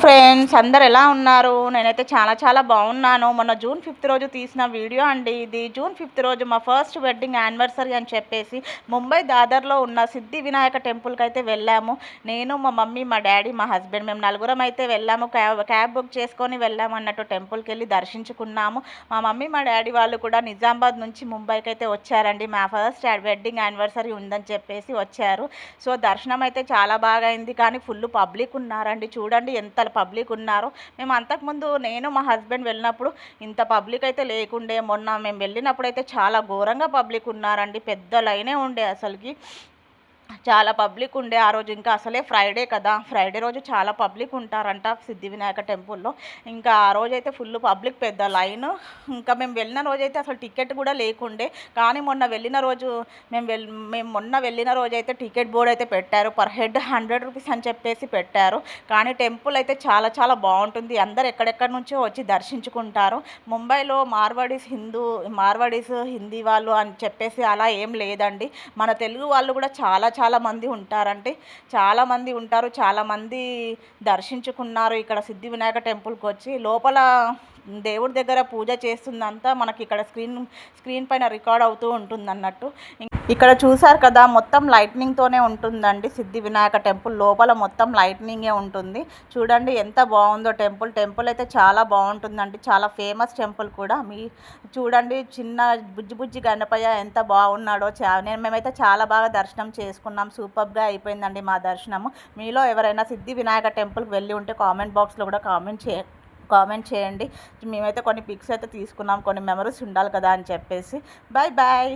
Friends, అందరు ఎలా ఉన్నారు? నేనైతే చాలా బాగున్నాను. మొన్న జూన్ 5th రోజు తీసిన వీడియో అండి ఇది. జూన్ 5th రోజు మా ఫస్ట్ వెడ్డింగ్ యానివర్సరీ అని చెప్పేసి ముంబై దాదర్లో ఉన్న సిద్ధి వినాయక టెంపుల్కి అయితే వెళ్ళాము. నేను, మా మమ్మీ, మా డాడీ, మా హస్బెండ్, మేము నలుగురం అయితే వెళ్ళాము. క్యాబ్ బుక్ చేసుకొని వెళ్ళాము అన్నట్టు టెంపుల్కి వెళ్ళి దర్శించుకున్నాము. మా మమ్మీ, మా డాడీ వాళ్ళు కూడా నిజామాబాద్ నుంచి ముంబైకి అయితే వచ్చారండి. మా ఫస్ట్ వెడ్డింగ్ యానివర్సరీ ఉందని చెప్పేసి వచ్చారు. సో దర్శనం అయితే చాలా బాగా అయింది, కానీ ఫుల్ పబ్లిక్ ఉన్నారండి. చూడండి ఎంత పబ్లిక్ ఉన్నారో. మేము అంతకుముందు నేను మా హస్బెండ్ వెళ్ళినప్పుడు ఇంత పబ్లిక్ అయితే లేకుండే. మొన్న మేము వెళ్ళినప్పుడు అయితే చాలా ఘోరంగా పబ్లిక్ ఉన్నారండి. పెద్ద లైనే ఉండే, అసలుకి చాలా పబ్లిక్ ఉండే ఆ రోజు. ఇంకా అసలే ఫ్రైడే కదా, ఫ్రైడే రోజు చాలా పబ్లిక్ ఉంటారంట సిద్ధి వినాయక టెంపుల్లో. ఇంకా ఆ రోజైతే ఫుల్ పబ్లిక్, పెద్ద లైన్. ఇంకా మేము వెళ్ళిన రోజైతే అసలు టికెట్ కూడా లేకుండే. కానీ మొన్న వెళ్ళిన రోజు మొన్న వెళ్ళిన రోజు అయితే టికెట్ బోర్డ్ అయితే పెట్టారు. పర్ హెడ్ 100 రూపీస్ అని చెప్పేసి పెట్టారు. కానీ టెంపుల్ అయితే చాలా బాగుంటుంది. అందరు ఎక్కడెక్కడి నుంచో వచ్చి దర్శించుకుంటారు. ముంబైలో మార్వాడీస్ హిందీ వాళ్ళు అని చెప్పేసి అలా ఏం లేదండి. మన తెలుగు వాళ్ళు కూడా చాలా మంది ఉంటారంటే చాలామంది ఉంటారు. చాలామంది దర్శించుకున్నారు ఇక్కడ సిద్ధి వినాయక టెంపుల్కి వచ్చి. లోపల దేవుడి దగ్గర పూజ చేస్తుందంతా మనకి ఇక్కడ స్క్రీన్ పైన రికార్డ్ అవుతూ ఉంటుంది అన్నట్టు. ఇక్కడ చూసారు కదా, మొత్తం లైట్నింగ్తోనే ఉంటుందండి సిద్ధి వినాయక టెంపుల్. లోపల మొత్తం లైట్నింగే ఉంటుంది. చూడండి ఎంత బాగుందో టెంపుల్ అయితే చాలా బాగుంటుందండి. చాలా ఫేమస్ టెంపుల్ కూడా. చూడండి చిన్న బుజ్జి గణపయ్య ఎంత బాగున్నాడో. మేమైతే చాలా బాగా దర్శనం చేసుకున్నాం. సూపర్గా అయిపోయిందండి మా దర్శనము. మీలో ఎవరైనా సిద్ధి వినాయక టెంపుల్కి వెళ్ళి ఉంటే కామెంట్ బాక్స్లో కూడా కామెంట్ చేయండి. మేమైతే కొన్ని పిక్స్ అయితే తీసుకున్నాం, కొన్ని మెమరీస్ ఉండాలి కదా అని చెప్పేసి. బాయ్.